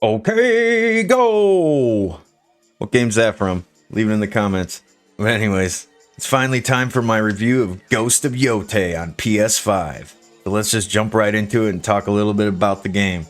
Okay, go! What game's that from? Leave it in the comments. But anyways, it's finally time for my review of Ghost of Yotei on PS5. So let's just jump right into it and talk a little bit about the game.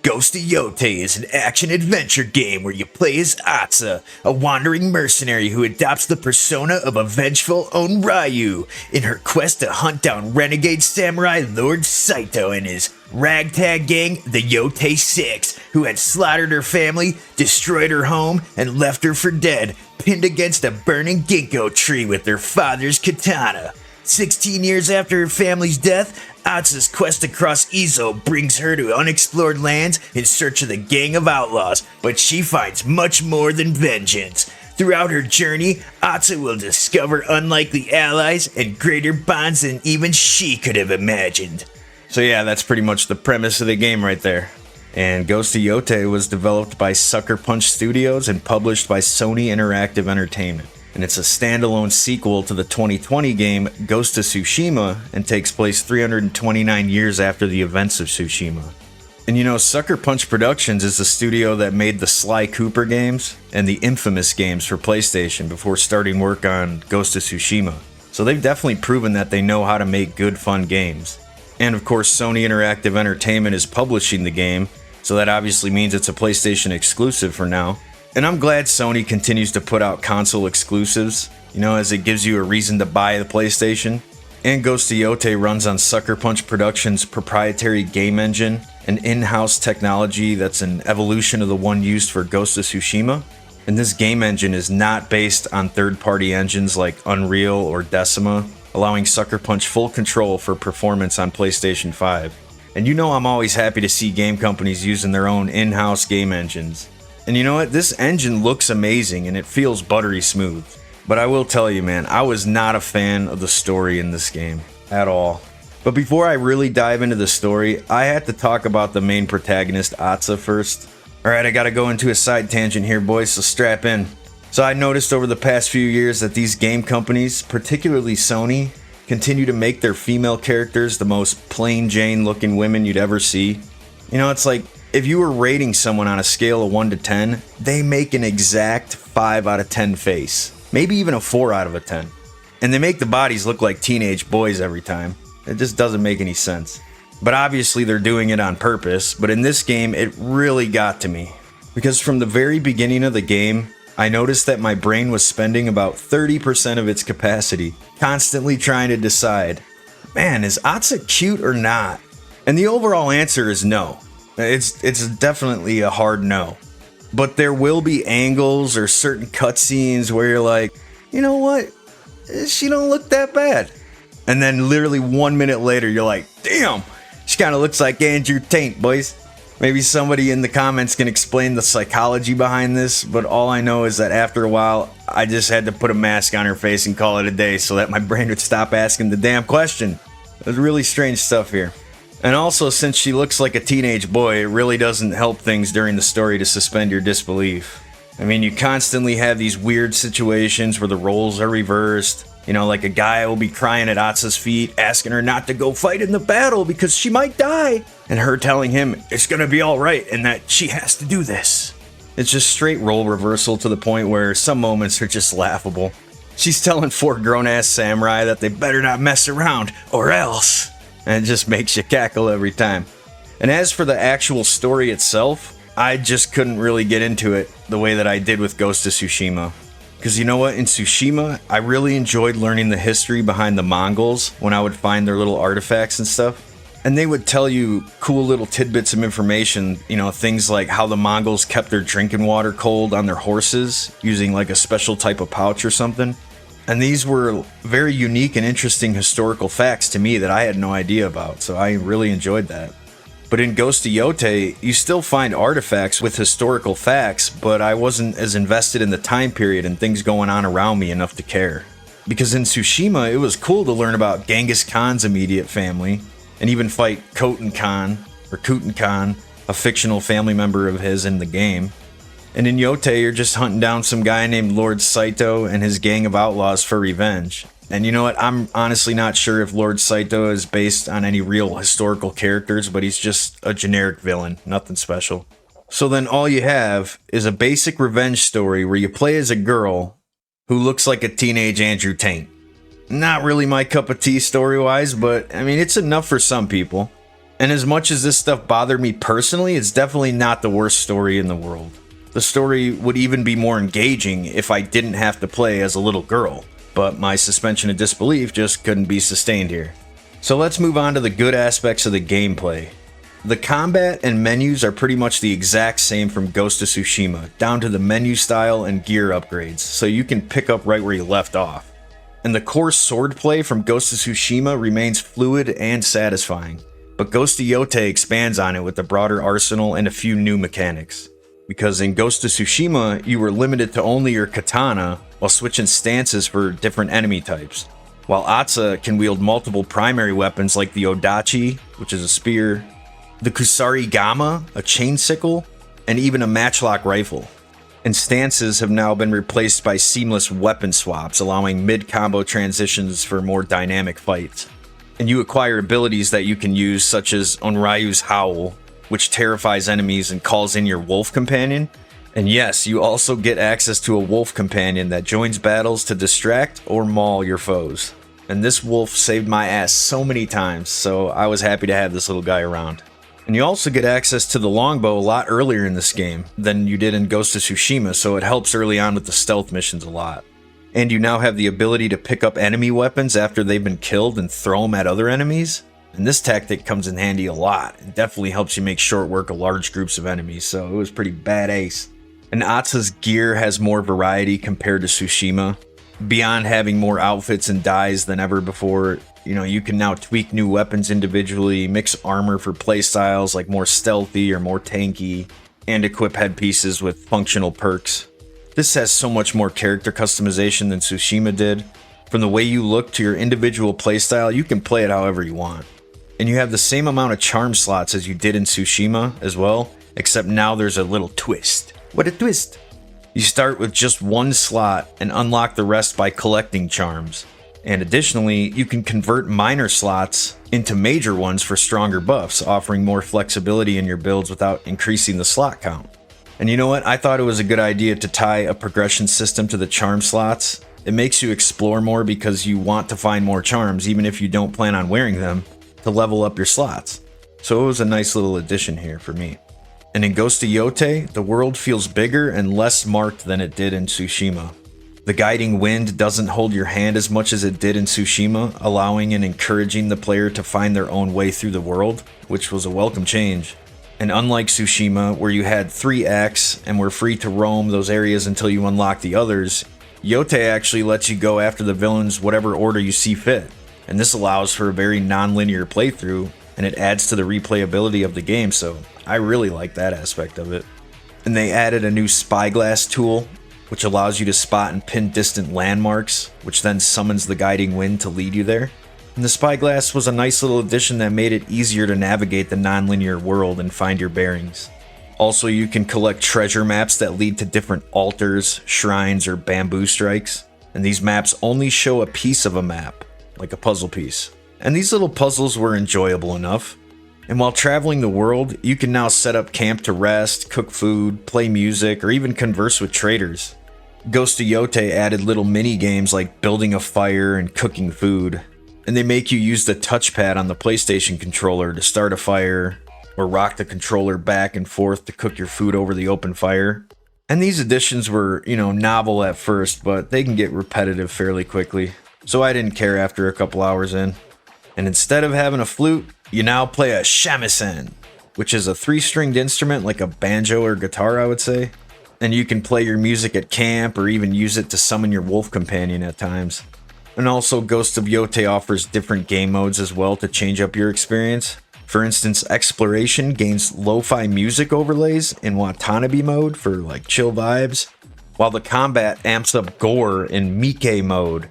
Ghost of Yotei is an action-adventure game where you play as Atsa, a wandering mercenary who adopts the persona of a vengeful Onryu in her quest to hunt down renegade samurai Lord Saito and his ragtag gang, the Yotei Six, who had slaughtered her family, destroyed her home, and left her for dead, pinned against a burning ginkgo tree with their father's katana. 16 years after her family's death, Atsa's quest across Izo brings her to unexplored lands in search of the gang of outlaws, but she finds much more than vengeance. Throughout her journey, Atsa will discover unlikely allies and greater bonds than even she could have imagined. So yeah, that's pretty much the premise of the game right there. And Ghost of Yotei was developed by Sucker Punch Studios and published by Sony Interactive Entertainment. And it's a standalone sequel to the 2020 game Ghost of Tsushima and takes place 329 years after the events of Tsushima. And you know, Sucker Punch Productions is the studio that made the Sly Cooper games and the Infamous games for PlayStation before starting work on Ghost of Tsushima. So they've definitely proven that they know how to make good, fun games. And of course, Sony Interactive Entertainment is publishing the game, so that obviously means it's a PlayStation exclusive for now. And I'm glad Sony continues to put out console exclusives, you know, as it gives you a reason to buy the PlayStation. And Ghost of Yotei runs on Sucker Punch Productions' proprietary game engine, an in-house technology that's an evolution of the one used for Ghost of Tsushima. And this game engine is not based on third-party engines like Unreal or Decima, allowing Sucker Punch full control for performance on PlayStation 5. And you know I'm always happy to see game companies using their own in-house game engines. And you know what? This engine looks amazing and it feels buttery smooth. But I will tell you, man, I was not a fan of the story in this game at all. But before I really dive into the story, I had to talk about the main protagonist, Atsa, first. Alright, I gotta go into a side tangent here, boys, so strap in. So I noticed over the past few years that these game companies, particularly Sony, continue to make their female characters the most plain Jane looking women you'd ever see. You know, it's like, if you were rating someone on a scale of 1 to 10, they make an exact 5 out of 10 face. Maybe even a 4 out of a 10. And they make the bodies look like teenage boys every time. It just doesn't make any sense. But obviously they're doing it on purpose, but in this game it really got to me. Because from the very beginning of the game, I noticed that my brain was spending about 30% of its capacity, constantly trying to decide, man, is Atsa cute or not? And the overall answer is no. It's definitely a hard no. But there will be angles or certain cutscenes where you're like, you know what? She don't look that bad. And then literally 1 minute later, you're like, damn, she kind of looks like Andrew Tate, boys. Maybe somebody in the comments can explain the psychology behind this, but all I know is that after a while, I just had to put a mask on her face and call it a day so that my brain would stop asking the damn question. There's really strange stuff here. And also, since she looks like a teenage boy, it really doesn't help things during the story to suspend your disbelief. I mean, you constantly have these weird situations where the roles are reversed. You know, like a guy will be crying at Atsa's feet, asking her not to go fight in the battle because she might die. And her telling him it's gonna be alright and that she has to do this. It's just straight role reversal to the point where some moments are just laughable. She's telling 4 grown-ass samurai that they better not mess around or else. And it just makes you cackle every time. And as for the actual story itself, I just couldn't really get into it the way that I did with Ghost of Tsushima. Because you know what, in Tsushima, I really enjoyed learning the history behind the Mongols when I would find their little artifacts and stuff. And they would tell you cool little tidbits of information, you know, things like how the Mongols kept their drinking water cold on their horses using like a special type of pouch or something. And these were very unique and interesting historical facts to me that I had no idea about, so I really enjoyed that. But in Ghost of Yotei, you still find artifacts with historical facts, but I wasn't as invested in the time period and things going on around me enough to care. Because in Tsushima, it was cool to learn about Genghis Khan's immediate family, and even fight Khotan Khan, or Kutan Khan, a fictional family member of his in the game. And in Yotei, you're just hunting down some guy named Lord Saito and his gang of outlaws for revenge. And you know what? I'm honestly not sure if Lord Saito is based on any real historical characters, but he's just a generic villain, nothing special. So then all you have is a basic revenge story where you play as a girl who looks like a teenage Andrew Tate. Not really my cup of tea story-wise, but I mean, it's enough for some people. And as much as this stuff bothered me personally, it's definitely not the worst story in the world. The story would even be more engaging if I didn't have to play as a little girl, but my suspension of disbelief just couldn't be sustained here. So let's move on to the good aspects of the gameplay. The combat and menus are pretty much the exact same from Ghost of Tsushima, down to the menu style and gear upgrades, so you can pick up right where you left off. And the core swordplay from Ghost of Tsushima remains fluid and satisfying, but Ghost of Yotei expands on it with a broader arsenal and a few new mechanics. Because in Ghost of Tsushima, you were limited to only your katana while switching stances for different enemy types, while Atsa can wield multiple primary weapons like the Odachi, which is a spear, the Kusarigama, a chain sickle, and even a matchlock rifle. And stances have now been replaced by seamless weapon swaps, allowing mid-combo transitions for more dynamic fights. And you acquire abilities that you can use, such as Onryu's Howl, which terrifies enemies and calls in your wolf companion. And yes, you also get access to a wolf companion that joins battles to distract or maul your foes. And this wolf saved my ass so many times, so I was happy to have this little guy around. And you also get access to the longbow a lot earlier in this game than you did in Ghost of Tsushima, so it helps early on with the stealth missions a lot. And you now have the ability to pick up enemy weapons after they've been killed and throw them at other enemies. And this tactic comes in handy a lot. It definitely helps you make short work of large groups of enemies, so it was pretty badass. And Atsa's gear has more variety compared to Tsushima. Beyond having more outfits and dyes than ever before, you can now tweak new weapons individually, mix armor for playstyles like more stealthy or more tanky, and equip headpieces with functional perks. This has so much more character customization than Tsushima did. From the way you look to your individual playstyle, you can play it however you want. And you have the same amount of charm slots as you did in Tsushima as well, except now there's a little twist. What a twist! You start with just one slot and unlock the rest by collecting charms. And additionally, you can convert minor slots into major ones for stronger buffs, offering more flexibility in your builds without increasing the slot count. And you know what? I thought it was a good idea to tie a progression system to the charm slots. It makes you explore more because you want to find more charms, even if you don't plan on wearing them, to level up your slots. So it was a nice little addition here for me. And in Ghost of Yotei, the world feels bigger and less marked than it did in Tsushima. The guiding wind doesn't hold your hand as much as it did in Tsushima, allowing and encouraging the player to find their own way through the world, which was a welcome change. And unlike Tsushima, where you had 3 acts and were free to roam those areas until you unlock the others, Yotei actually lets you go after the villains whatever order you see fit. And this allows for a very non-linear playthrough, and it adds to the replayability of the game, so I really like that aspect of it. And they added a new spyglass tool, which allows you to spot and pin distant landmarks, which then summons the guiding wind to lead you there. And the spyglass was a nice little addition that made it easier to navigate the non-linear world and find your bearings. Also, you can collect treasure maps that lead to different altars, shrines, or bamboo strikes. And these maps only show a piece of a map, like a puzzle piece. And these little puzzles were enjoyable enough. And while traveling the world, you can now set up camp to rest, cook food, play music, or even converse with traders. Ghost of Yotei added little mini games like building a fire and cooking food. And they make you use the touchpad on the PlayStation controller to start a fire, or rock the controller back and forth to cook your food over the open fire. And these additions were, novel at first, but they can get repetitive fairly quickly. So I didn't care after a couple hours in. And instead of having a flute, you now play a shamisen, which is a 3-stringed instrument like a banjo or guitar, I would say. And you can play your music at camp or even use it to summon your wolf companion at times. And also, Ghost of Yotei offers different game modes as well to change up your experience. For instance, Exploration gains lo-fi music overlays in Watanabe mode for chill vibes, while the combat amps up gore in Mike mode.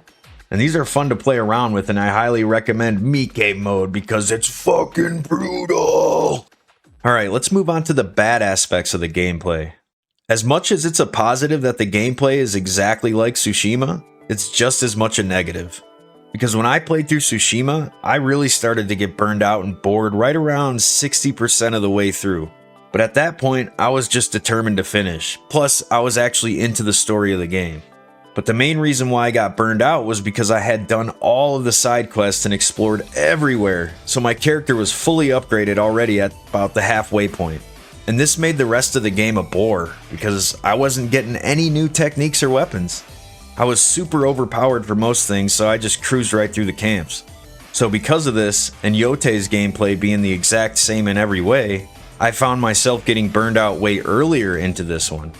And these are fun to play around with, and I highly recommend Mike mode because it's fucking brutal! Alright, let's move on to the bad aspects of the gameplay. As much as it's a positive that the gameplay is exactly like Tsushima, it's just as much a negative. Because when I played through Tsushima, I really started to get burned out and bored right around 60% of the way through. But at that point, I was just determined to finish. Plus, I was actually into the story of the game. But the main reason why I got burned out was because I had done all of the side quests and explored everywhere, so my character was fully upgraded already at about the halfway point. And this made the rest of the game a bore, because I wasn't getting any new techniques or weapons. I was super overpowered for most things, so I just cruised right through the camps. So because of this, and Yotei's gameplay being the exact same in every way, I found myself getting burned out way earlier into this one.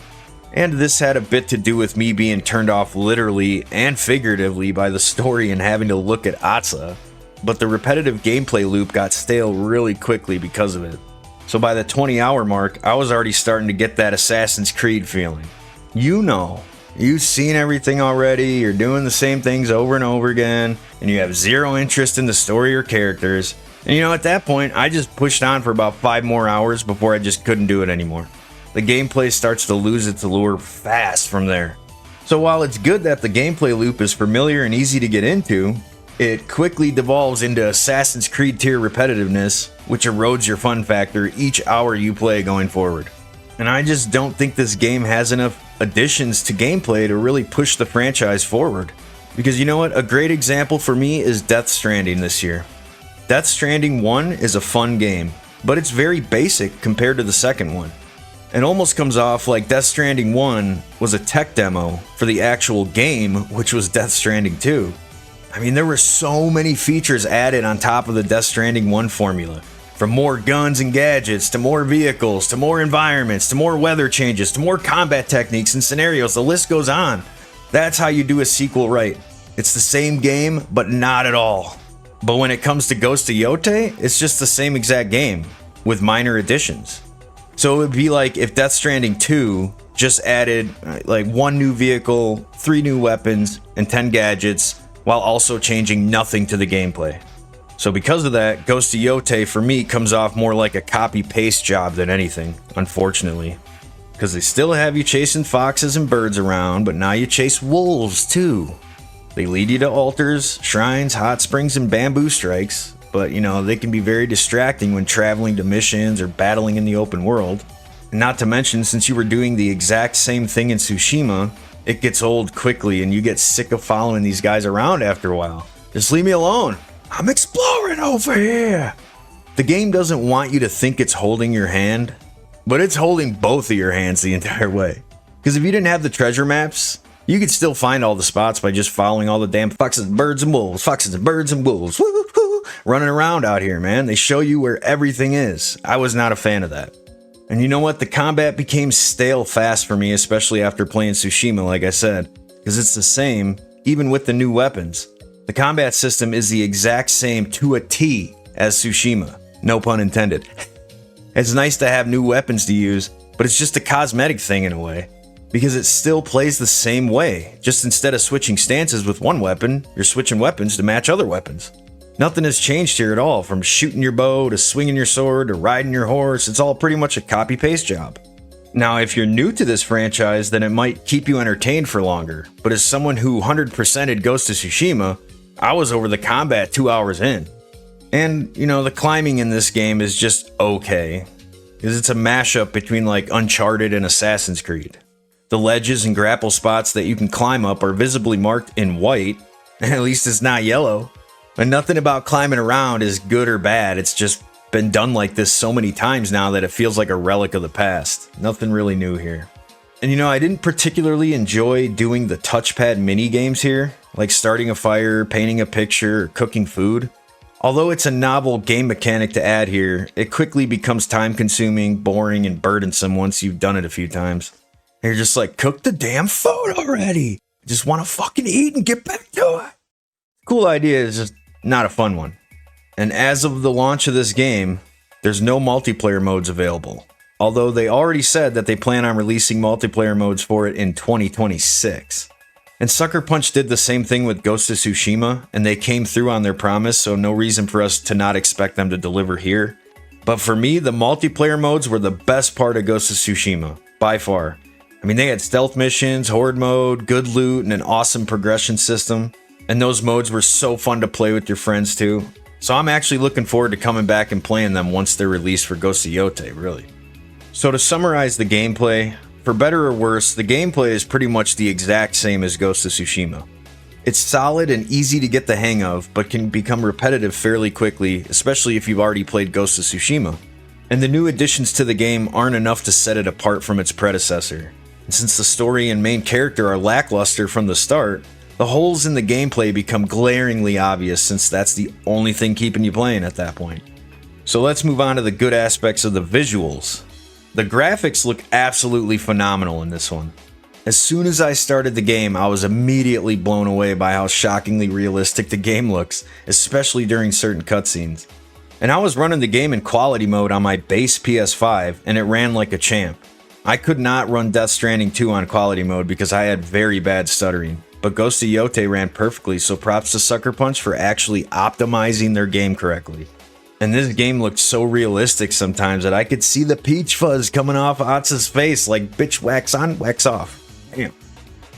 And this had a bit to do with me being turned off literally and figuratively by the story and having to look at Atsa. But the repetitive gameplay loop got stale really quickly because of it. So by the 20-hour mark, I was already starting to get that Assassin's Creed feeling. You know, you've seen everything already, you're doing the same things over and over again, and you have zero interest in the story or characters. And you know, at that point, I just pushed on for about 5 more hours before I just couldn't do it anymore. The gameplay starts to lose its allure fast from there. So while it's good that the gameplay loop is familiar and easy to get into, it quickly devolves into Assassin's Creed tier repetitiveness, which erodes your fun factor each hour you play going forward. And I just don't think this game has enough additions to gameplay to really push the franchise forward. Because you know what? A great example for me is Death Stranding this year. Death Stranding 1 is a fun game, but it's very basic compared to the second one. It almost comes off like Death Stranding 1 was a tech demo for the actual game, which was Death Stranding 2. I mean, there were so many features added on top of the Death Stranding 1 formula. From more guns and gadgets, to more vehicles, to more environments, to more weather changes, to more combat techniques and scenarios, the list goes on. That's how you do a sequel right. It's the same game, but not at all. But when it comes to Ghost of Yotei, it's just the same exact game, with minor additions. So it would be like if Death Stranding 2 just added like 1 new vehicle, 3 new weapons, and 10 gadgets, while also changing nothing to the gameplay. So because of that, Ghost of Yotei for me comes off more like a copy-paste job than anything, unfortunately. Because they still have you chasing foxes and birds around, but now you chase wolves too. They lead you to altars, shrines, hot springs, and bamboo strikes. But, you know, they can be very distracting when traveling to missions or battling in the open world. And not to mention, since you were doing the exact same thing in Tsushima, it gets old quickly and you get sick of following these guys around after a while. Just leave me alone. I'm exploring over here. The game doesn't want you to think it's holding your hand, but it's holding both of your hands the entire way. Because if you didn't have the treasure maps, you could still find all the spots by just following all the damn foxes, birds, and wolves. Foxes and birds and wolves. Woo-hoo-hoo. Running around out here, man. They show you where everything is. I was not a fan of that. And you know what? The combat became stale fast for me, especially after playing Tsushima, like I said. Because it's the same, even with the new weapons. The combat system is the exact same to a T as Tsushima. No pun intended. It's nice to have new weapons to use, but it's just a cosmetic thing in a way. Because it still plays the same way. Just instead of switching stances with one weapon, you're switching weapons to match other weapons. Nothing has changed here at all, from shooting your bow to swinging your sword to riding your horse. It's all pretty much a copy-paste job. Now, if you're new to this franchise, then it might keep you entertained for longer. But as someone who 100%ed Ghost of Tsushima, I was over the combat 2 hours in. And, you know, the climbing in this game is just okay. Because it's a mashup between like Uncharted and Assassin's Creed. The ledges and grapple spots that you can climb up are visibly marked in white. At least it's not yellow. And nothing about climbing around is good or bad. It's just been done like this so many times now that it feels like a relic of the past. Nothing really new here. And you know, I didn't particularly enjoy doing the touchpad mini games here, like starting a fire, painting a picture, or cooking food. Although it's a novel game mechanic to add here, it quickly becomes time-consuming, boring, and burdensome once you've done it a few times. And you're just like, cook the damn food already! I just want to fucking eat and get back to it! Cool idea, is just not a fun one. And as of the launch of this game, there's no multiplayer modes available. Although they already said that they plan on releasing multiplayer modes for it in 2026. And Sucker Punch did the same thing with Ghost of Tsushima, and they came through on their promise, so no reason for us to not expect them to deliver here. But for me, the multiplayer modes were the best part of Ghost of Tsushima, by far. I mean, they had stealth missions, horde mode, good loot, and an awesome progression system. And those modes were so fun to play with your friends too. So I'm actually looking forward to coming back and playing them once they're released for Ghost of Yotei, really. So to summarize the gameplay, for better or worse, the gameplay is pretty much the exact same as Ghost of Tsushima. It's solid and easy to get the hang of, but can become repetitive fairly quickly, especially if you've already played Ghost of Tsushima. And the new additions to the game aren't enough to set it apart from its predecessor. And since the story and main character are lackluster from the start, the holes in the gameplay become glaringly obvious since that's the only thing keeping you playing at that point. So let's move on to the good aspects of the visuals. The graphics look absolutely phenomenal in this one. As soon as I started the game, I was immediately blown away by how shockingly realistic the game looks, especially during certain cutscenes. And I was running the game in quality mode on my base PS5, and it ran like a champ. I could not run Death Stranding 2 on quality mode because I had very bad stuttering, but Ghost of Yotei ran perfectly, so props to Sucker Punch for actually optimizing their game correctly. And this game looked so realistic sometimes that I could see the peach fuzz coming off Atsu's face like bitch wax on, wax off. Damn.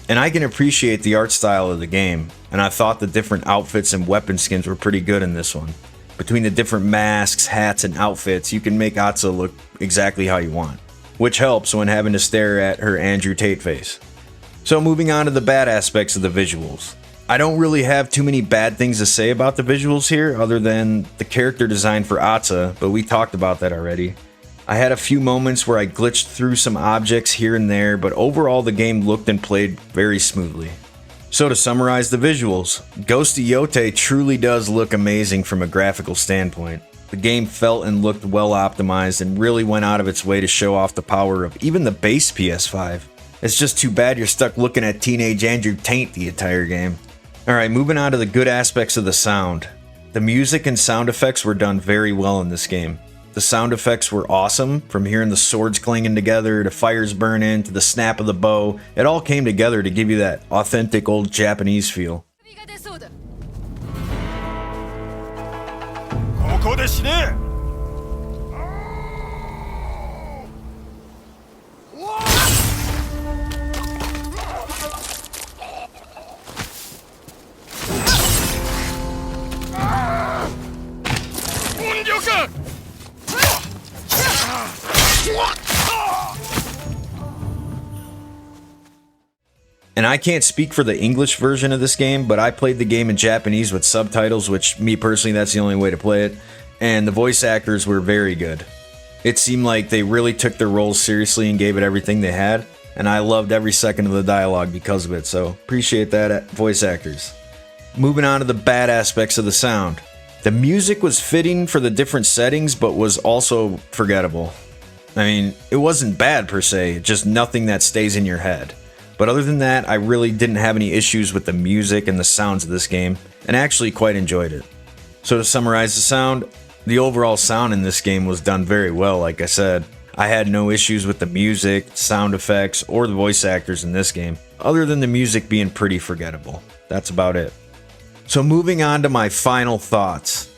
And I can appreciate the art style of the game, and I thought the different outfits and weapon skins were pretty good in this one. Between the different masks, hats, and outfits, you can make Atsu look exactly how you want, which helps when having to stare at her Andrew Tate face. So moving on to the bad aspects of the visuals. I don't really have too many bad things to say about the visuals here other than the character design for Atsu, but we talked about that already. I had a few moments where I glitched through some objects here and there, but overall the game looked and played very smoothly. So to summarize the visuals, Ghost of Yotei truly does look amazing from a graphical standpoint. The game felt and looked well optimized and really went out of its way to show off the power of even the base PS5. It's just too bad you're stuck looking at teenage Andrew Tate the entire game. Alright, moving on to the good aspects of the sound. The music and sound effects were done very well in this game. The sound effects were awesome, from hearing the swords clanging together, to fires burning, to the snap of the bow. It all came together to give you that authentic old Japanese feel. And I can't speak for the English version of this game, but I played the game in Japanese with subtitles, which me personally, that's the only way to play it, and the voice actors were very good. It seemed like they really took their roles seriously and gave it everything they had, and I loved every second of the dialogue because of it, so appreciate that, voice actors. Moving on to the bad aspects of the sound. The music was fitting for the different settings, but was also forgettable. I mean, it wasn't bad per se, just nothing that stays in your head. But other than that, I really didn't have any issues with the music and the sounds of this game, and actually quite enjoyed it. So to summarize the sound, the overall sound in this game was done very well, like I said. I had no issues with the music, sound effects, or the voice actors in this game, other than the music being pretty forgettable. That's about it. So moving on to my final thoughts.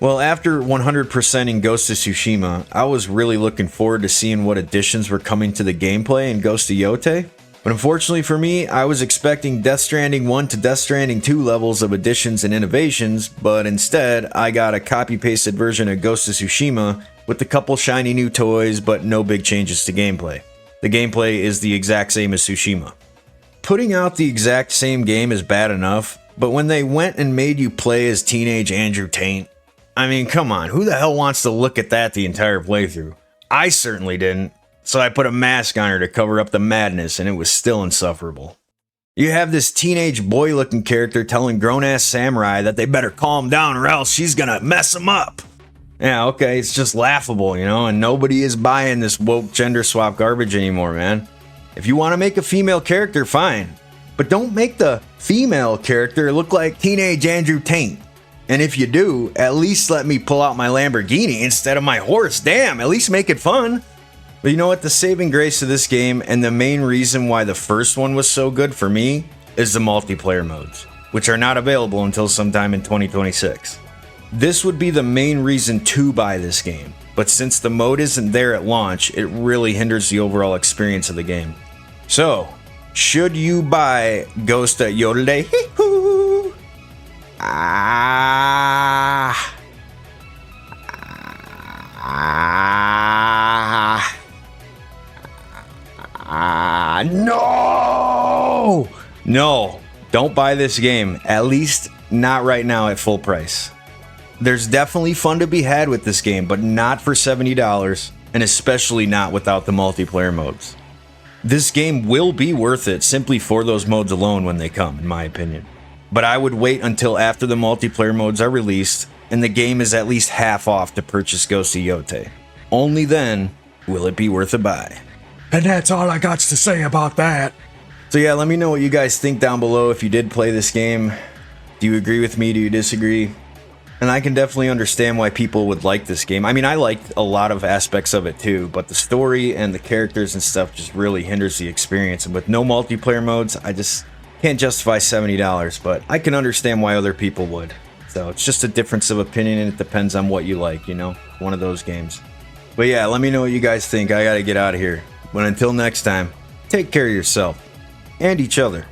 Well, after 100%ing Ghost of Tsushima, I was really looking forward to seeing what additions were coming to the gameplay in Ghost of Yotei. But unfortunately for me, I was expecting Death Stranding 1 to Death Stranding 2 levels of additions and innovations, but instead, I got a copy-pasted version of Ghost of Tsushima with a couple shiny new toys, but no big changes to gameplay. The gameplay is the exact same as Tsushima. Putting out the exact same game is bad enough, but when they went and made you play as teenage Andrew Tate, I mean, come on, who the hell wants to look at that the entire playthrough? I certainly didn't. So I put a mask on her to cover up the madness, and it was still insufferable. You have this teenage boy-looking character telling grown-ass samurai that they better calm down or else she's gonna mess them up. Yeah, okay, it's just laughable, you know, and nobody is buying this woke gender swap garbage anymore, man. If you want to make a female character, fine. But don't make the female character look like teenage Andrew Tate. And if you do, at least let me pull out my Lamborghini instead of my horse. Damn, at least make it fun. But you know what? The saving grace of this game, and the main reason why the first one was so good for me, is the multiplayer modes, which are not available until sometime in 2026. This would be the main reason to buy this game, but since the mode isn't there at launch, it really hinders the overall experience of the game. So, should you buy Ghost of Yotei? No! No, don't buy this game. At least not right now at full price. There's definitely fun to be had with this game, but not for $70, and especially not without the multiplayer modes. This game will be worth it simply for those modes alone when they come, in my opinion. But I would wait until after the multiplayer modes are released and the game is at least half off to purchase Ghost of Yotei. Only then will it be worth a buy. And that's all I got to say about that. So yeah, let me know what you guys think down below if you did play this game. Do you agree with me? Do you disagree? And I can definitely understand why people would like this game. I mean, I liked a lot of aspects of it too, but the story and the characters and stuff just really hinders the experience. And with no multiplayer modes, I just can't justify $70, but I can understand why other people would. So it's just a difference of opinion, and it depends on what you like, you know? One of those games. But yeah, let me know what you guys think. I gotta get out of here. But until next time, take care of yourself and each other.